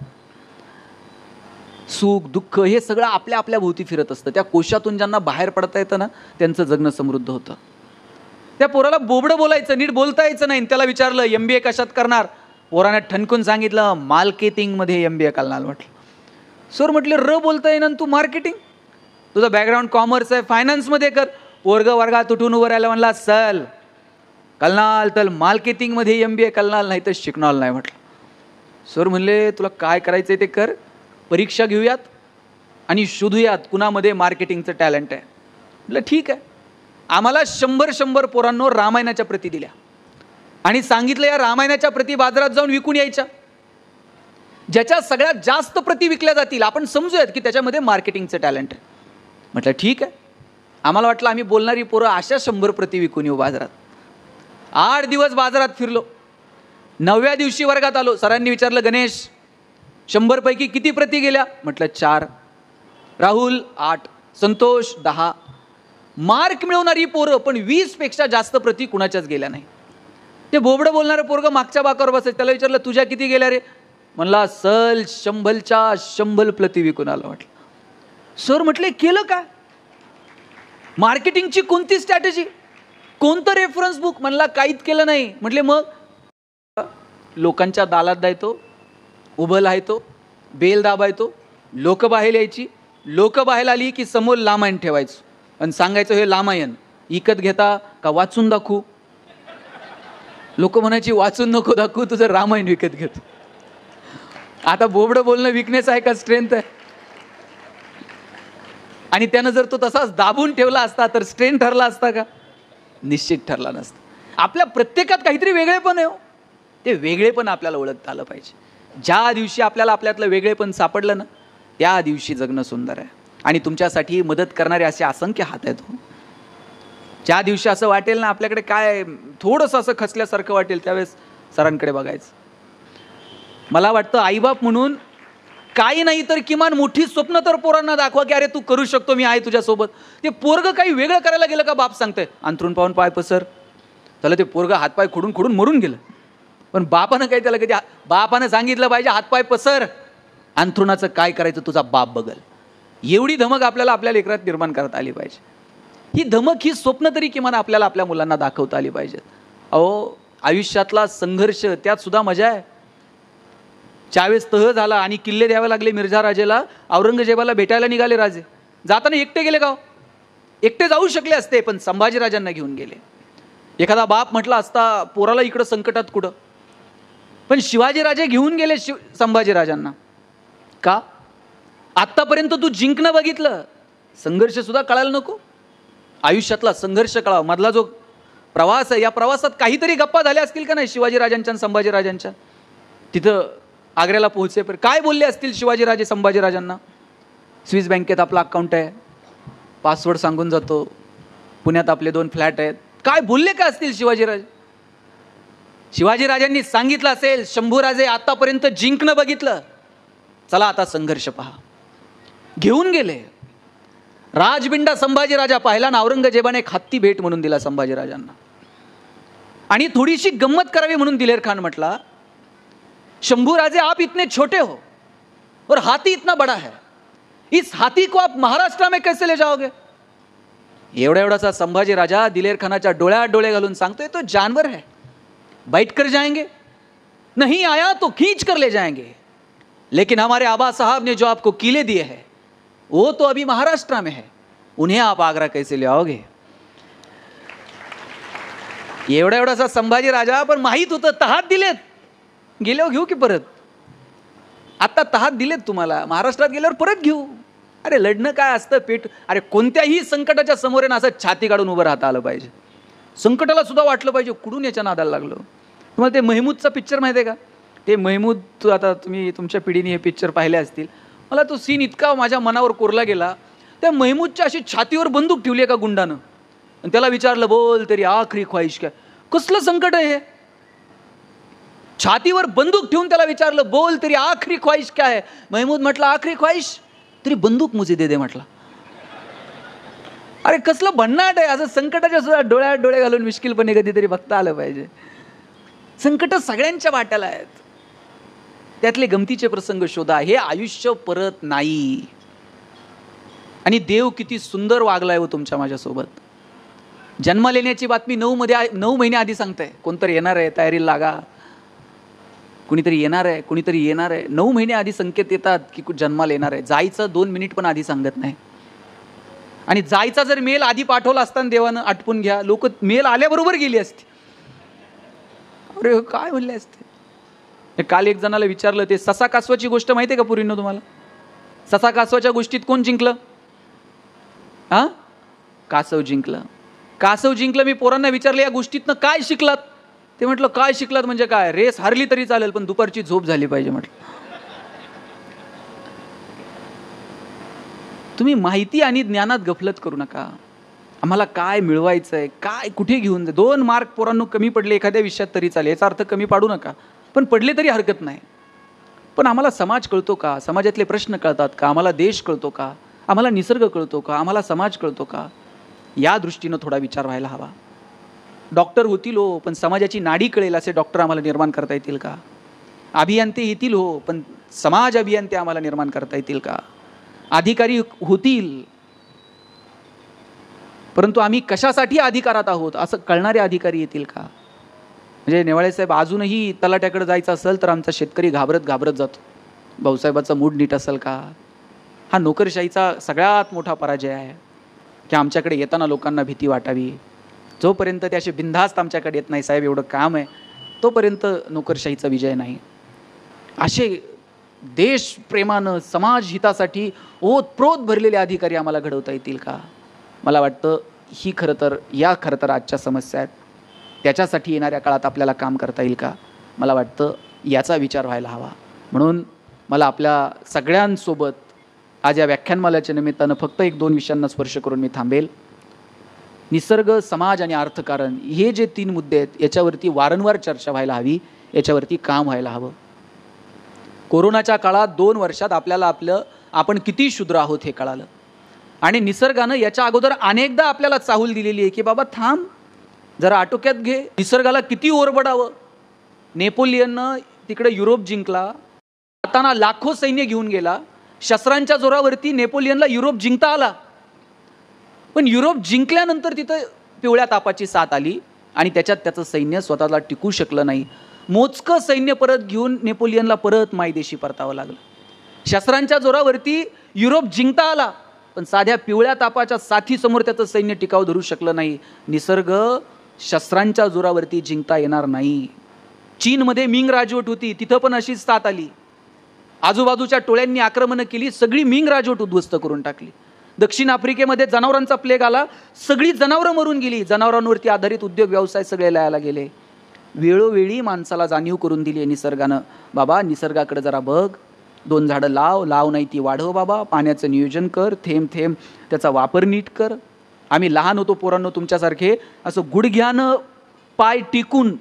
Speaker 1: सुख दुःख हे सगळं आपल्या आपल्या भोवती फिरत असतं. त्या कोशातून ज्यांना बाहेर पडता येतं ना, त्यांचं जगणं समृद्ध होतं. त्या पोराला बोबडं बोलायचं, नीट बोलता यायचं नाही. त्याला विचारलं MBA कशात करणार, पोराने ठणकून सांगितलं मार्केटिंगमध्ये MBA करणार. म्हटलं सर, म्हटले र बोलता येईन तू मार्केटिंग, तुझं बॅकग्राऊंड कॉमर्स आहे, फायनान्समध्ये कर. वर्गात उठून उभं राहायला म्हणला, चल कलनाल तर मार्केटिंगमध्ये MBA कलनाल, नाही तर शिकणार नाही. म्हटलं सर म्हणले तुला काय करायचं आहे ते कर, परीक्षा घेऊयात आणि शोधूयात कुणामध्ये मार्केटिंगचं टॅलेंट आहे. म्हटलं ठीक आहे. आम्हाला 100 पोरांनो रामायणाच्या प्रती दिल्या आणि सांगितलं या रामायणाच्या प्रती बाजारात जाऊन विकून यायच्या. ज्याच्या सगळ्यात जास्त प्रती विकल्या जातील आपण समजूयात की त्याच्यामध्ये मार्केटिंगचं टॅलेंट आहे. म्हटलं ठीक आहे. आम्हाला वाटलं आम्ही बोलणारी पोरं अशा 100 प्रती विकून येऊ बाजारात. 8 दिवस बाजारात फिरलो. 9व्या दिवशी वर्गात आलो. सरांनी विचारलं, गणेश 100 पैकी किती प्रती गेल्या. म्हटलं 4. राहुल 8, संतोष 10. मार्क मिळवणारी पोरं पण 20 पेक्षा जास्त प्रती कुणाच्याच गेल्या नाही. ते बोबडं बोलणारं पोरगं मागच्या बाकावर बसायचं. त्याला विचारलं तुझ्या किती गेल्या रे. म्हणला सल 100च्या 100 प्रती विकून आलं. म्हटलं सर, म्हटले केलं काय, मार्केटिंगची कोणती स्ट्रॅटेजी, कोणतं रेफरन्स बुक. म्हणला काहीच केलं नाही. म्हटले मग लोकांच्या दालात जायचो, उभं राहायचो, बेल दाबायचो, लोक बाहेर यायची, लोक बाहेर आली की समोर रामायण ठेवायचो आणि सांगायचं हे रामायण विकत घेता का वाचून दाखवू. लोक म्हणायची वाचून नको दाखवू, तुझं रामायण विकत घेतो. आता बोबडं बोलणं विकनेस आहे का स्ट्रेंथ आहे? आणि त्यानं जर तो तसाच दाबून ठेवला असता तर स्ट्रेंथ ठरला असता का? निश्चित ठरला नसता. आपल्या प्रत्येकात काहीतरी वेगळेपण आहे. ते वेगळेपण आपल्याला ओळखता आलं पाहिजे. ज्या दिवशी आपल्याला आपल्यातलं वेगळेपण सापडलं ना, त्या दिवशी जगणं सुंदर आहे. आणि तुमच्यासाठी मदत करणारे असे असंख्य हात आहेत. ज्या दिवशी असं वाटेल ना आपल्याकडे काय थोडंसं असं खचल्यासारखं वाटेल, त्यावेळेस सरांकडे बघायचं. मला वाटतं आईबाप म्हणून काही नाही तर किमान मोठी स्वप्न तर पोरांना दाखवा की अरे तू करू शकतो, मी आहे तुझ्यासोबत. ते पोरगं काही वेगळं करायला गेलं का बाप सांगतंय अंथरून पाहून पाय पसर. त्याला ते पोरगं हातपाय खोडून खोडून मरून गेलं. पण बापानं काय त्याला कधी बापानं सांगितलं पाहिजे हातपाय पसर, अंथरुणाचं काय करायचं तुझा बाप बघल. एवढी धमक आपल्याला आपल्या लेकरात निर्माण करता आली पाहिजे. ही धमक, ही स्वप्न तरी किमान आपल्याला आपल्या मुलांना दाखवता आली पाहिजेत. अहो आयुष्यातला संघर्ष त्यात सुद्धा मजा आहे. ज्यावेळेस तह झाला आणि किल्ले द्यावे लागले मिर्झा राजेला, औरंगजेबाला भेटायला निघाले राजे. जाताना एकटे गेले का? एकटे जाऊ शकले असते, पण संभाजीराजांना घेऊन गेले. एखादा बाप म्हटला असता पोराला इकडं संकटात कुठं, पण शिवाजीराजे घेऊन गेले संभाजीराजांना. का? आत्तापर्यंत तू जिंकणं बघितलं, संघर्ष सुद्धा कळायला नको? आयुष्यातला संघर्ष कळावा. मधला जो प्रवास आहे, या प्रवासात काहीतरी गप्पा झाल्या असतील का नाही शिवाजीराजांच्या आणि संभाजीराजांच्या? तिथं आग्र्याला पोहोचेपर्यंत काय बोलले असतील शिवाजीराजे संभाजीराजांना? स्विस बँकेत आपला अकाउंट आहे, पासवर्ड सांगून जातो, पुण्यात आपले 2 फ्लॅट आहेत. काय बोलले का असतील शिवाजीराजे? शिवाजीराजांनी सांगितलं असेल शंभूराजे आतापर्यंत जिंकणं बघितलं, चला आता संघर्ष पहा. घेऊन गेले. राजबिंडा संभाजीराजा पाहिला ना, औरंगजेबाने एक हत्ती भेट म्हणून दिला संभाजीराजांना. आणि थोडीशी गंमत करावी म्हणून दिलेर खान म्हटला, शंभूराजे आप इतने छोटे हो और हाथी इतना बड़ा है, इस हाथी को आप महाराष्ट्र में कैसे ले जाओगे? एवढा एवढासा संभाजी राजा दिलेर खानाच्या डोळ्यात डोळे घालून सांगतोय तो जानवर है, बैठ कर जाएंगे, नहीं आया तो खींच कर ले जाएंगे, लेकिन हमारे आबा साहब ने जो आपको किले दिए हैं वो तो अभी महाराष्ट्र में है, उन्हें आप आगरा कैसे ले आओगे? एवढा एवढासा संभाजी राजा, पण माहित होतं तहात दिलेत, गेल्यावर घेऊ की परत. आता तहात दिलेत तुम्हाला, महाराष्ट्रात गेल्यावर परत घेऊ. अरे लढणं काय असतं पेट. अरे कोणत्याही संकटाच्या समोर ना असं छाती काढून उभं राहता आलं पाहिजे. संकटाला सुद्धा वाटलं पाहिजे कुठून याच्या नादाला लागलो. तुम्हाला ते महमूदचा पिक्चर माहिती आहे का? ते महमूद, आता तुम्ही तुमच्या पिढीने हे पिक्चर पाहिले असतील. मला तो सीन इतका माझ्या मनावर कोरला गेला. त्या महमूदच्या अशी छातीवर बंदूक ठेवली का गुंडानं, आणि त्याला विचारलं बोल तरी आखरी ख्वाहिश काय. कसलं संकट आहे हे? छातीवर बंदूक ठेवून त्याला विचारलं बोल तरी आखरी ख्वाहिश काय आहे. महमूद म्हटलं आखरी ख्वाहिश तरी बंदूक मुझे दे दे म्हटलं. अरे कसलं भन्नाट आहे. असं संकटाच्या सुद्धा डोळ्यात डोळे घालून मिश्किलपणे कधीतरी बघता आलं पाहिजे. संकट सगळ्यांच्या वाट्याला आहेत, त्यातले गमतीचे प्रसंग शोधा. हे आयुष्य परत नाही. आणि देव किती सुंदर वागलाय हो तुमच्या माझ्यासोबत. जन्माला येण्याची बातमी 9 महिने आधी सांगताय. कोणतरी येणार आहे, तयारीला लागा, कुणीतरी येणार आहे, कुणीतरी येणार आहे. 9 महिने आधी संकेत येतात की जन्माला येणार आहे. जायचं 2 मिनिट पण आधी सांगत नाही. आणि जायचा जर मेल आधी पाठवला असता देवानं, आटपून घ्या, लोक मेल आल्याबरोबर गेली असती. अरे काय म्हणले असते. काल एक जणाला विचारलं, ते ससा कासवाची गोष्ट माहिती आहे का पुरींनो तुम्हाला? ससा कासवाच्या गोष्टीत कोण जिंकलं? हा, कासव जिंकलं. कासव जिंकलं. मी पोरांना विचारलं या गोष्टीतनं काय शिकलात? ते म्हटलं काय शिकलात म्हणजे काय, रेस हारली तरी चालेल पण दुपारची झोप झाली पाहिजे म्हटलं. तुम्ही माहिती आणि ज्ञानात गफलत करू नका. आम्हाला काय मिळवायचंय, काय कुठे घेऊन जा. 2 मार्क पोरांनो कमी पडले एखाद्या विषयात तरी चालेल, याचा अर्थ कमी पाडू नका, पण पडले तरी हरकत नाही. पण आम्हाला समाज कळतो का? समाजातले प्रश्न कळतात का? आम्हाला देश कळतो का? आम्हाला निसर्ग कळतो का? आम्हाला समाज कळतो का? या दृष्टीनं थोडा विचार व्हायला हवा. डॉक्टर होतील हो, पण समाजाची नाडी कळेल असे डॉक्टर आम्हाला निर्माण करता येतील का? अभियंते येतील हो, पण समाज अभियंते आम्हाला निर्माण करता येतील का? अधिकारी होतील, परंतु आम्ही कशासाठी अधिकारात आहोत असं कळणारे अधिकारी येतील का? म्हणजे नेवाळे साहेब, अजूनही तलाट्याकडे जायचं असेल तर आमचा शेतकरी घाबरत घाबरत जातो. भाऊसाहेबाचा मूड नीट असेल का? हा नोकरशाहीचा सगळ्यात मोठा पराजय आहे की आमच्याकडे येताना लोकांना भीती वाटावी. जोपर्यंत ते असे बिनधास्त आमच्याकडे येत नाही, साहेब एवढं काम आहे, तोपर्यंत नोकरशाहीचा विजय नाही. असे देशप्रेमानं समाज हितासाठी ओतप्रोत भरलेले अधिकारी आम्हाला घडवता येतील का? मला वाटतं ही खरं तर आजच्या समस्या आहेत. त्याच्यासाठी येणाऱ्या काळात आपल्याला काम करता येईल का? मला वाटतं याचा विचार व्हायला हवा. म्हणून मला आपल्या सगळ्यांसोबत आज या व्याख्यानमालेच्या निमित्तानं फक्त 1-2 विषयांना स्पर्श करून मी थांबेल. निसर्ग, समाज आणि अर्थकारण हे जे 3 मुद्दे आहेत याच्यावरती वारंवार चर्चा व्हायला हवी, याच्यावरती काम व्हायला हवं. कोरोनाच्या काळात 2 वर्षात आपल्याला आपण किती शूद्र आहोत हे कळालं. आणि निसर्गानं याच्या अगोदर अनेकदा आपल्याला चाहूल दिलेली आहे की बाबा थांब, जरा आटोक्यात घे. निसर्गाला किती ओरबडावं. नेपोलियननं तिकडे युरोप जिंकला, जाताना लाखो सैन्य घेऊन गेला. शस्त्रांच्या जोरावरती नेपोलियनला युरोप जिंकता आला, पण युरोप जिंकल्यानंतर तिथं पिवळ्या तापाची साथ आली आणि त्याच्यात त्याचं सैन्य स्वतःला टिकू शकलं नाही. मोजकं सैन्य परत घेऊन नेपोलियनला परत मायदेशी परतावं लागलं. शस्त्रांच्या जोरावरती युरोप जिंकता आला, पण साध्या पिवळ्या तापाच्या साथीसमोर त्याचं सैन्य टिकाव धरू शकलं नाही. निसर्ग शस्त्रांच्या जोरावरती जिंकता येणार नाही. चीनमध्ये मिंग राजवट होती, तिथं पण अशीच साथ आली. आजूबाजूच्या टोळ्यांनी आक्रमणं केली, सगळी मिंग राजवट उद्ध्वस्त करून टाकली. दक्षिण आफ्रिकेमध्ये जनावरांचा प्लेग आला, सगळी जनावरं मरून गेली. जनावरांवरती आधारित उद्योग व्यवसाय सगळे लयाला गेले. वेळोवेळी माणसाला जाणीव करून दिली आहे निसर्गानं, बाबा निसर्गाकडे जरा बघ, 2 झाडं लाव नाही ती वाढव बाबा, पाण्याचं नियोजन कर, थेंब थेंब त्याचा वापर नीट कर. आम्ही लहान होतो पोरांनो तुमच्यासारखे, असं गुडघ्यानं पाय टिकून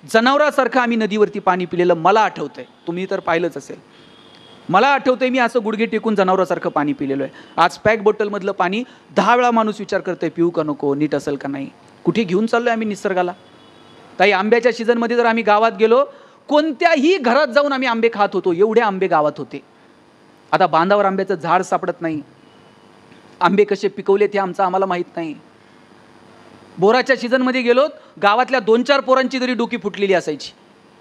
Speaker 1: जनावरासारखं आम्ही नदीवरती पाणी पिलेलं मला आठवतंय. तुम्ही तर पाहिलंच असेल. मला आठवतंय मी असं गुडघे टेकून जनावरासारखं पाणी पिलेलं आहे. आज पॅक बॉटलमधलं पाणी 10 वेळा माणूस विचार करतोय पिऊ का नको, नीट असेल का नाही. कुठे घेऊन चाललोय आम्ही निसर्गाला. ताई, आंब्याच्या सीझनमध्ये जर आम्ही गावात गेलो, कोणत्याही घरात जाऊन आम्ही आंबे खात होतो, एवढे आंबे गावात होते. आता बांधावर आंब्याचं झाड सापडत नाही. आंबे कसे पिकवले ते आम्हाला माहीत नाही. बोराच्या सीझनमध्ये गेलो, गावातल्या 2-4 पोरांची तरी डोकी फुटलेली असायची.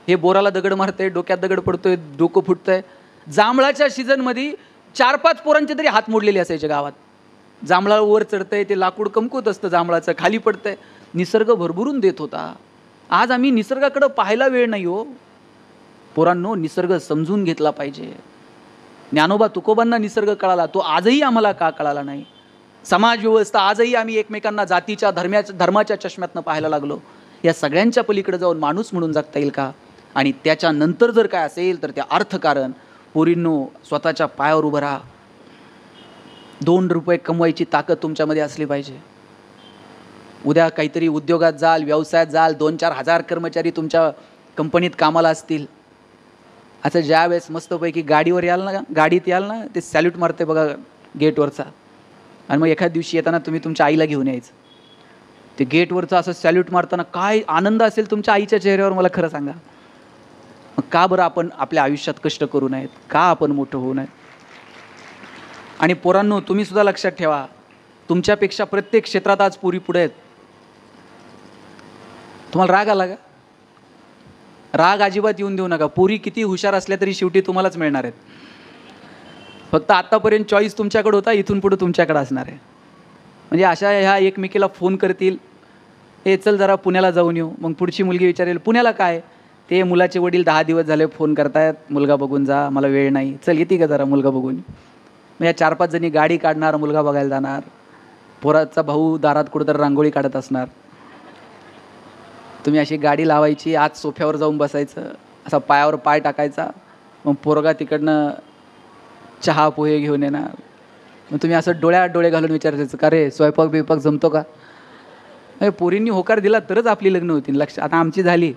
Speaker 1: हे बोराला दगड मारतंय, डोक्यात दगड पडतोय, डोकं फुटतंय. जांभळाच्या सीझनमध्ये 4-5 पोरांचे तरी हात मोडलेले असायचे गावात. जांभळा वर चढतंय, ते लाकूड कमकुत असतं जांभळाचं, खाली पडतंय. निसर्ग भरभरून देत होता. आज आम्ही निसर्गाकडे पाहायला वेळ नाही हो. पोरांनो, निसर्ग समजून घेतला पाहिजे. ज्ञानोबा तुकोबांना निसर्ग कळाला, तो आजही आम्हाला का कळाला नाही. समाज व्यवस्था आजही आम्ही एकमेकांना जातीच्या धर्माच्या चष्म्यातनं पाहायला लागलो. या सगळ्यांच्या पलीकडे जाऊन माणूस म्हणून जगता येईल का? आणि त्याच्यानंतर जर काय असेल तर त्या अर्थकारण. पोरींनो, स्वतःच्या पायावर उभं राहा. 2 रुपये कमवायची ताकद तुमच्यामध्ये असली पाहिजे. उद्या काहीतरी उद्योगात जाल, व्यवसायात जाल, 2-4 हजार कर्मचारी तुमच्या कंपनीत कामाला असतील. असं ज्यावेळेस मस्तपैकी गाडीत याल ना, ते सॅल्यूट मारते बघा गेटवरचा, आणि मग एखाद्या दिवशी येताना तुम्ही तुमच्या आईला घेऊन यायचं. ते गेटवरचं असं सॅल्यूट मारताना काय आनंद असेल तुमच्या आईच्या चेहऱ्यावर, मला खरं सांगा. मग का बरं आपण आपल्या आयुष्यात कष्ट करू नयेत? का आपण मोठं होऊ नयेत? आणि पोरांनो, तुम्ही सुद्धा लक्षात ठेवा, तुमच्यापेक्षा प्रत्येक क्षेत्रात आज पोरी पुढे आहेत. तुम्हाला राग आला का? राग अजिबात येऊन देऊ नका. पोरी किती हुशार असल्या तरी शेवटी तुम्हालाच मिळणार आहेत. फक्त आत्तापर्यंत चॉईस तुमच्याकडे होता, इथून पुढे तुमच्याकडे असणार आहे. म्हणजे अशा ह्या एकमेकीला फोन करतील, हे चल जरा पुण्याला जाऊन येऊ. मग पुढची मुलगी विचारेल, पुण्याला काय? ते मुलाचे वडील 10 दिवस झाले फोन करतायत, मुलगा बघून जा, मला वेळ नाही. चल येते का जरा मुलगा बघून. मग या 4-5 जणी गाडी काढणार, मुलगा बघायला जाणार. पोराचा भाऊ दारात कुठंतरी रांगोळी काढत असणार. तुम्ही अशी गाडी लावायची, आज सोफ्यावर जाऊन बसायचं, असा पायावर पाय टाकायचा. मग पोरगा तिकडनं चहा पोहे घेऊन येणार. मग तुम्ही असं डोळ्यात डोळे घालून विचारायचं, का रे स्वयंपाक बिपाक जमतो का? पोरींनी होकार दिला तरच आपली लग्न होतील. लक्ष, आता आमची झाली.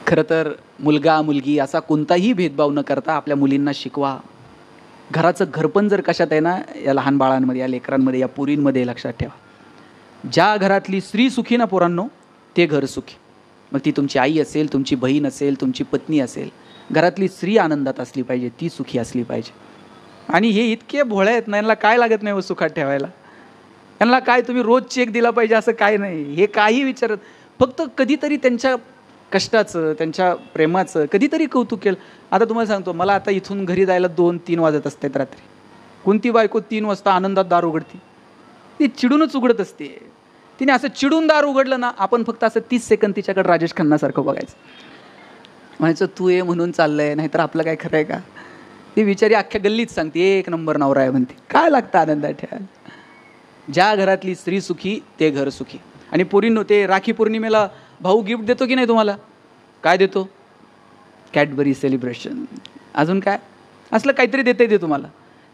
Speaker 1: खरं तर मुलगा मुलगी असा कोणताही भेदभाव न करता आपल्या मुलींना शिकवा. घराचं घरपण जर कशात आहे ना, या लहान बाळांमध्ये, या लेकरांमध्ये, या पोरींमध्ये लक्षात ठेवा. ज्या घरातली स्त्री सुखी ना पोरांनो, ते घर सुखी. मग ती तुमची आई असेल, तुमची बहीण असेल, तुमची पत्नी असेल, घरातली स्त्री आनंदात असली पाहिजे, ती सुखी असली पाहिजे. आणि हे इतके भोळे आहेत ना, यांना काय लागत नाही सुखात ठेवायला. यांना काय तुम्ही रोज चेक दिला पाहिजे असं काय नाही, हे काही विचारत. फक्त कधीतरी त्यांच्या कष्टाचं, त्यांच्या प्रेमाचं कधीतरी कौतुक केलं. आता तुम्हाला सांगतो, मला आता इथून घरी जायला 2-3 वाजत असतात रात्री. कोणती बायको 3 वाजता आनंदात दार उघडते? ती चिडूनच उघडत असते. तिने असं चिडून दार उघडलं ना, आपण फक्त असं 30 सेकंद तिच्याकडे राजेश खन्नासारखं बघायचं, म्हणायचं तू ये म्हणून चाललंय, नाहीतर आपलं काय खरं आहे का? ती बिचारी अख्ख्या गल्लीत सांगते 1 नंबर नवरा आहे म्हणते. काय लागतं आनंदात ठेवायला? ज्या घरातली स्त्री सुखी ते घर सुखी. आणि पोरींनो, ते राखी पौर्णिमेला भाऊ गिफ्ट देतो की नाही तुम्हाला? काय देतो? कॅडबरी सेलिब्रेशन, अजून काय असलं काहीतरी देते ते तुम्हाला.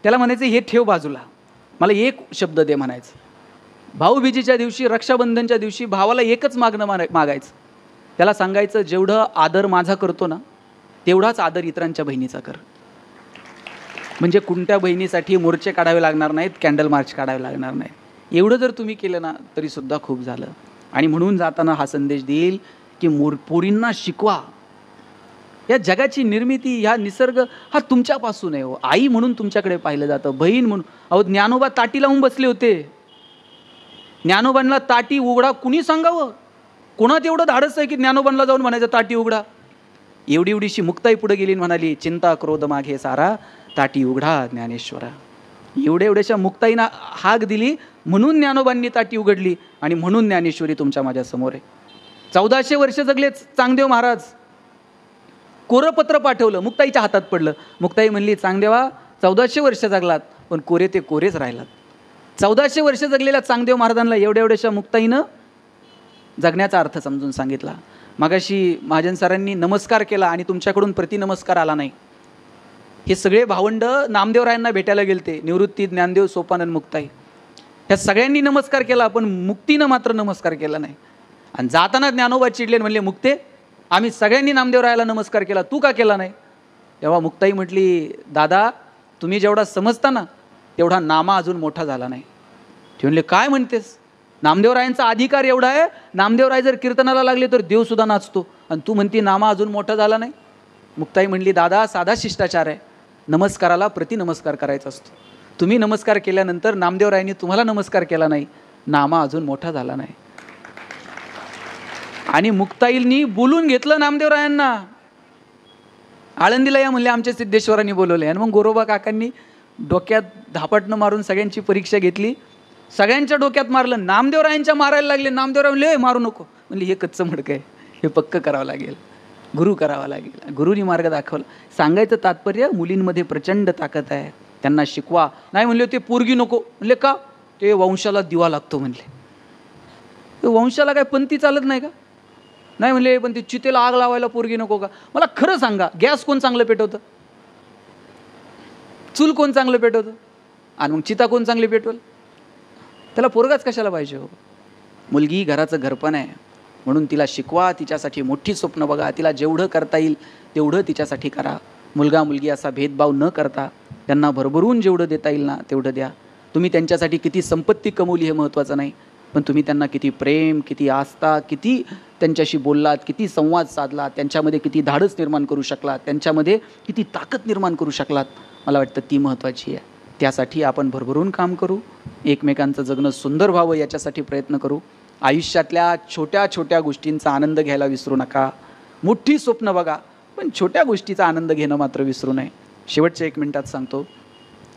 Speaker 1: त्याला म्हणायचं हे ठेव बाजूला, मला एक शब्द दे म्हणायचं. भाऊबीजेच्या दिवशी, रक्षाबंधनच्या दिवशी भावाला एकच मागणं मागायचं. त्याला सांगायचं जेवढं आदर माझा करतो ना, तेवढाच आदर इतरांच्या बहिणीचा कर. म्हणजे कोणत्या बहिणीसाठी मोर्चे काढावे लागणार नाहीत, कॅन्डल मार्च काढावे लागणार नाहीत. एवढं जर तुम्ही केलं ना तरीसुद्धा खूप झालं. आणि म्हणून जाताना हा संदेश देईल की पोरींना शिकवा. या जगाची निर्मिती, ह्या निसर्ग हा तुमच्यापासून आहे. हो, आई म्हणून तुमच्याकडे पाहिलं जातं, बहीण म्हणून. अहो, ज्ञानोबा ताटी लावून बसले होते. ज्ञानोबांना ताटी उघडा कुणी सांगावं? कोणात एवढं धाडस आहे की ज्ञानोबांना जाऊन म्हणायचं ताटी उघडा? एवढीशी मुक्ताई पुढे गेली आणि म्हणाली चिंता क्रोध मागे सारा, ताटी उघडा ज्ञानेश्वरा. एवढ्याशा मुक्ताईना हाक दिली म्हणून ज्ञानोबांनी ताटी उघडली आणि म्हणून ज्ञानेश्वरी तुमच्या माझ्या समोर आहे. 1400 वर्ष जगले चांगदेव महाराज. कोरं पत्र पाठवलं, मुक्ताईच्या हातात पडलं. मुक्ताई म्हणली चांगदेवा 1400 वर्ष जगलात, पण कोरे ते कोरेच राहिलात. 1400 वर्ष जगलेल्या चांगदेव महाराजांना एवढ्याशा मुक्ताईनं जगण्याचा अर्थ समजून सांगितला. मगाशी महाजन सरांनी नमस्कार केला आणि तुमच्याकडून प्रतिनमस्कार आला नाही. हे सगळे भावंड नामदेवरायांना भेटायला गेलते, निवृत्ती, ज्ञानदेव, सोपानंद, मुक्ताई. ह्या सगळ्यांनी नमस्कार केला, पण मुक्तीनं मात्र नमस्कार केला नाही. आणि जाताना ज्ञानोबा चिडले, म्हणले मुक्ते आम्ही सगळ्यांनी नामदेवरायाला नमस्कार केला, तू का केला नाही? तेव्हा मुक्ताई म्हटली दादा तुम्ही जेवढा समजता ना तेवढा नामा अजून मोठा झाला नाही. ते म्हणले काय म्हणतेस? नामदेवरायांचा अधिकार एवढा आहे, नामदेवराय जर कीर्तनाला लागले तर देवसुद्धा नाचतो, आणि तू म्हणती नामा अजून मोठा झाला नाही. मुक्ताई म्हणली दादा साधा शिष्टाचार आहे, नमस्काराला प्रतिनमस्कार करायचा असतो. तुम्ही नमस्कार केल्यानंतर नामदेवरायांनी तुम्हाला नमस्कार केला नाही, नामा अजून मोठा झाला नाही. आणि मुक्ताईंनी बोलून घेतलं नामदेवरायांना. आळंदीला या म्हणले आमच्या सिद्धेश्वरांनी बोलवले. आणि मग गोरोबा काकांनी डोक्यात धापटणं मारून सगळ्यांची परीक्षा घेतली, सगळ्यांच्या डोक्यात मारलं. नामदेवरायांच्या मारायला लागले. नामदेवराय म्हणले मारू नको. म्हणले हे कच्चं मडकं आहे, हे पक्क करावं लागेल, गुरु करावा लागेल. गुरुनी मार्ग दाखवला. सांगायचं तात्पर्य मुलींमध्ये प्रचंड ताकद आहे, त्यांना शिकवा. नाही म्हणले ते पोरगी नको. म्हणले का? ते वंशाला दिवा लागतो म्हणले. वंशाला काय पंथी चालत नाही का? नाही म्हणले पण ते चितेला आग लावायला पोरगी नको का? मला खरं सांगा, गॅस कोण चांगलं पेटवतं? चूल कोण चांगलं पेटवतं? आणि मग चिता कोण चांगली पेटवल? त्याला पोरगाच कशाला पाहिजे हो? मुलगी घराचं घरपण आहे, म्हणून तिला शिकवा, तिच्यासाठी मोठी स्वप्न बघा, तिला जेवढं करता येईल तेवढं तिच्यासाठी करा. मुलगा मुलगी असा भेदभाव न करता त्यांना भरभरून जेवढं देता येईल ना तेवढं द्या. तुम्ही त्यांच्यासाठी किती संपत्ती कमवली हे महत्त्वाचं नाही, पण तुम्ही त्यांना किती प्रेम, किती आस्था, किती त्यांच्याशी बोललात, किती संवाद साधलात, त्यांच्यामध्ये किती धाडस निर्माण करू शकलात, त्यांच्यामध्ये किती ताकद निर्माण करू शकलात, मला वाटतं ती महत्त्वाची आहे. त्यासाठी आपण भरभरून काम करू, एकमेकांचं जगणं सुंदर व्हावं याच्यासाठी प्रयत्न करू. आयुष्यातल्या छोट्या छोट्या गोष्टींचा आनंद घ्यायला विसरू नका. मोठी स्वप्न बघा, पण छोट्या गोष्टीचा आनंद घेणं मात्र विसरू नये. शेवटच्या 1 मिनिटात सांगतो,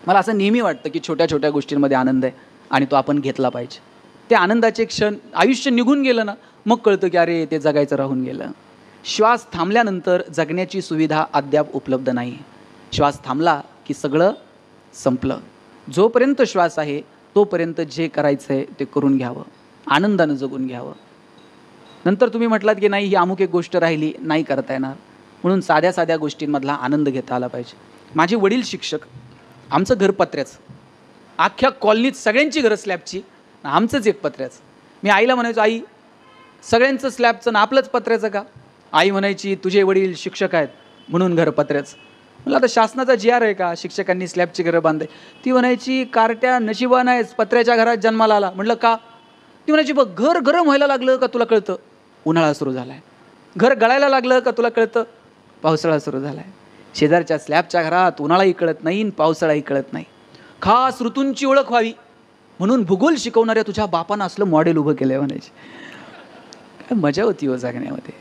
Speaker 1: मला असं नेहमी वाटतं की छोट्या छोट्या गोष्टींमध्ये आनंद आहे आणि तो आपण घेतला पाहिजे. ते आनंदाचे क्षण आयुष्य निघून गेलं ना मग कळतं की अरे ते जगायचं राहून गेलं. श्वास थांबल्यानंतर जगण्याची सुविधा अद्याप उपलब्ध नाही. श्वास थांबला की सगळं संपलं. जोपर्यंत श्वास आहे तोपर्यंत जे करायचं आहे ते करून घ्यावं, आनंदानं जगून घ्यावं. नंतर तुम्ही म्हटलात की नाही ही अमुक एक गोष्ट राहिली, नाही करता येणार, म्हणून साध्या साध्या गोष्टींमधला आनंद घेता आला पाहिजे. माझे वडील शिक्षक, आमचं घर पत्र्याचं, अख्ख्या कॉलनीत सगळ्यांची घरं स्लॅबची, आमचंच एक पत्र्याचं. मी आईला म्हणायचो आई सगळ्यांचं स्लॅबचं ना आपलंच पत्र्याचं का? आई म्हणायची तुझे वडील शिक्षक आहेत म्हणून घर पत्र्याचं. म्हणलं आता शासनाचा GR आहे का शिक्षकांनी स्लॅबची घरं बांधाय? ती म्हणायची कार्ट्या नशिबान आहेस पत्र्याच्या घरात जन्माला आला. म्हटलं का? ती म्हणायची बघ घर गरम व्हायला लागलं का तुला कळतं उन्हाळा सुरू झाला आहे, घर गळायला लागलं का तुला कळतं पावसाळा सुरू झाला आहे. शेजारच्या स्लॅबच्या घरात उन्हाळाही कळत नाही पावसाळाही कळत नाही. खास ऋतूंची ओळख व्हावी म्हणून भूगोल शिकवणाऱ्या तुझ्या बापानं असलं मॉडेल उभं केलंय म्हणायचे. काय मजा होती हो जगण्यामध्ये.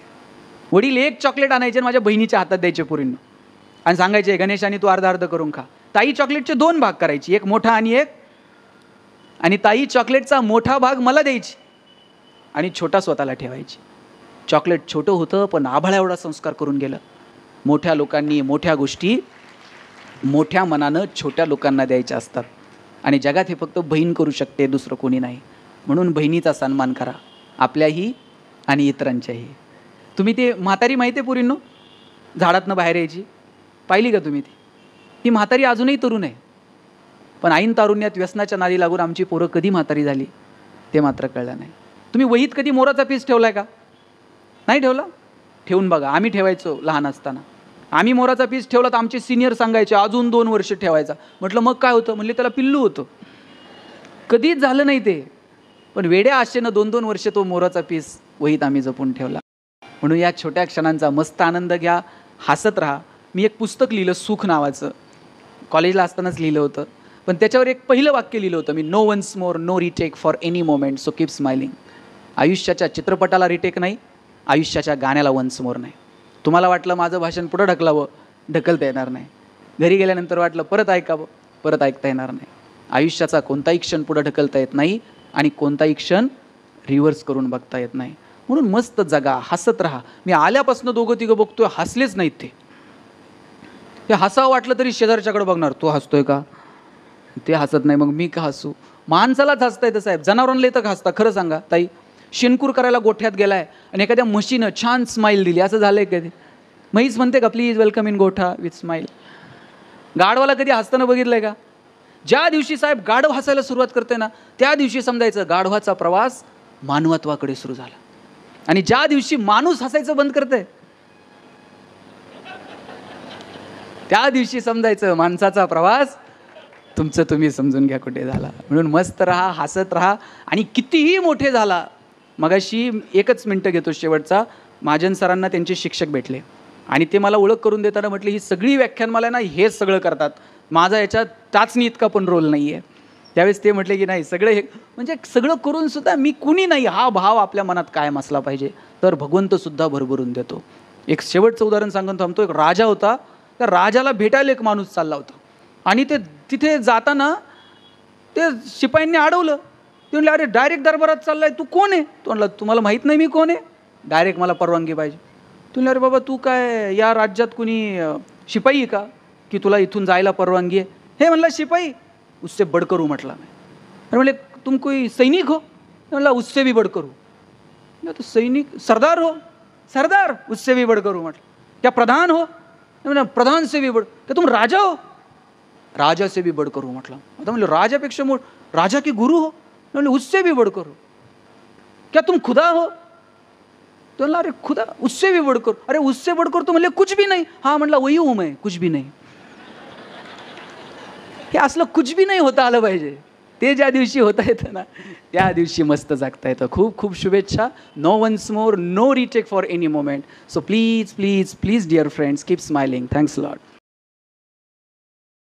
Speaker 1: वडील एक चॉकलेट आणायचे आणि माझ्या बहिणीच्या हातात द्यायचे पोरींना आणि सांगायचे गणेशाने तू अर्धा अर्ध करून खा. ताई चॉकलेटचे 2 भाग करायची, एक मोठा आणि एक, आणि ताई चॉकलेटचा मोठा भाग मला द्यायची आणि छोटा स्वतःला ठेवायची. चॉकलेट छोटं होतं पण आभाळा एवढा संस्कार करून गेलं. मोठ्या लोकांनी मोठ्या गोष्टी मोठ्या मनानं छोट्या लोकांना द्यायच्या असतात आणि जगात हे फक्त बहीण करू शकते, दुसरं कोणी नाही. म्हणून बहिणीचा सन्मान करा, आपल्याही आणि इतरांच्याही. तुम्ही ते म्हातारी माहिती आहे पोरींनो, झाडातनं बाहेर यायची, पाहिली का तुम्ही ती? ती म्हातारी अजूनही तरुण आहे, पण ऐन तारुण्यात व्यसनाच्या नादी लागून आमची पोरं कधी म्हातारी झाली ते मात्र कळलं नाही. तुम्ही वहीत कधी मोराचा पीस ठेवलाय का? नाही ठेवला? ठेवून बघा. आम्ही ठेवायचो लहान असताना. आम्ही मोराचा पीस ठेवला तर आमचे सिनियर सांगायचे अजून 2 वर्ष ठेवायचा. म्हटलं मग काय होतं? म्हणले त्याला पिल्लू होतं. कधीच झालं नाही ते, पण वेड्या आशेनं 2-2 वर्ष तो मोराचा पीस वहीत आम्ही जपून ठेवला. म्हणून या छोट्या क्षणांचा मस्त आनंद घ्या, हसत राहा. मी एक पुस्तक लिहिलं सुख नावाचं, कॉलेजला असतानाच लिहिलं होतं, पण त्याच्यावर एक पहिलं वाक्य लिहिलं होतं मी, no once more, no retake for any moment, so keep smiling. आयुष्याच्या चित्रपटाला रिटेक नाही, आयुष्याच्या गाण्याला वन्स मोर नाही. तुम्हाला वाटलं माझं भाषण पुढं ढकलावं, ढकलता येणार नाही. घरी गेल्यानंतर वाटलं परत ऐकावं, परत ऐकता येणार नाही. आयुष्याचा कोणताही क्षण पुढं ढकलता येत नाही आणि कोणताही क्षण रिव्हर्स करून बघता येत नाही. म्हणून मस्त जगा, हसत राहा. मी आल्यापासून 2-3 बघतोय, हसलेच नाहीत ते. ते हसावं वाटलं तरी शेजारच्याकडे बघणार, तो हसतोय का? ते हसत नाही, मग मी का हसू? माणसालाच हसता येतं साहेब, जनावरांना येतं का हसता? खरं सांगा ताई. शेणकूर करायला गोठ्यात गेलाय आणि एखाद्या म्हशीनं छान स्माईल दिली, असं झालंय कधी? म्हैस म्हणते का प्लीज वेलकम इन गोठा विथ स्माईल? गाढवाला कधी हसताना बघितलंय का? ज्या दिवशी साहेब गाढव हसायला सुरुवात करते ना, त्या दिवशी समजायचं गाढवाचा प्रवास मानवत्वाकडे सुरू झाला. आणि ज्या दिवशी माणूस हसायचं बंद करते, त्या दिवशी समजायचं माणसाचा प्रवास तुमचं तुम्ही समजून घ्या कुठे झाला. म्हणून मस्त राहा, हसत राहा. आणि कितीही मोठे झाला, मगाशी 1 मिनिटं घेतो शेवटचा, महाजन सरांना त्यांचे शिक्षक भेटले आणि ते मला ओळख करून देताना म्हटले, ही सगळी व्याख्यान मला ना हेच सगळं करतात, माझा याच्यात टाचणी इतका पण रोल नाही आहे. त्यावेळेस ते म्हटले की नाही, सगळं हे म्हणजे सगळं करून सुद्धा मी कुणी नाही, हा भाव आपल्या मनात कायम असला पाहिजे, तर भगवंत सुद्धा भरभरून देतो. एक शेवटचं उदाहरण सांगून थांबतो. एक राजा होता, त्या राजाला भेटायला एक माणूस चालला होता आणि ते तिथे जाताना ते शिपायांनी अडवलं. ते म्हणले, अरे डायरेक्ट दरबारात चाललाय, तू कोण आहे? तो म्हणला, तुम्हाला माहीत नाही मी कोण आहे? डायरेक्ट मला परवानगी पाहिजे. तू म्हणले, अरे बाबा तू काय या राज्यात कुणी शिपाई आहे का की तुला इथून जायला परवानगी आहे? हे म्हणला, शिपाई. उससे बडकर हूँ म्हटला मैं. अरे म्हणले, तुम कोई सैनिक हो? म्हणला, उससे भी बडकर हूँ. तो सैनिक? सरदार हो? सरदार. उससे भी बडकर हूँ म्हटलं. क्या प्रधान हो? प्रधान से भी बड. क्या तुम राजा हो? राजा से भी बडकर हूँ म्हटलं. आता म्हणलं, राजापेक्षा मोठ, राजा की गुरु हो? म्हणले, उससे भी बडकर हो. क्या तुम खुदा हो? तो म्हणला, अरे खुदा, उससे भी बडकर. अरे उससे बडकर तो म्हणले, कुछ भी नहीं. हा म्हणला, वही हूँ मैं, कुछ भी नहीं. हे असलं कुछ भी नाही होता आलं पाहिजे. ते ज्या दिवशी होता येतं ना, त्या दिवशी मस्त जगता येतं. खूप खूप शुभेच्छा. No once more, no retake for any moment. So please please please dear friends, keep smiling. Thanks lot.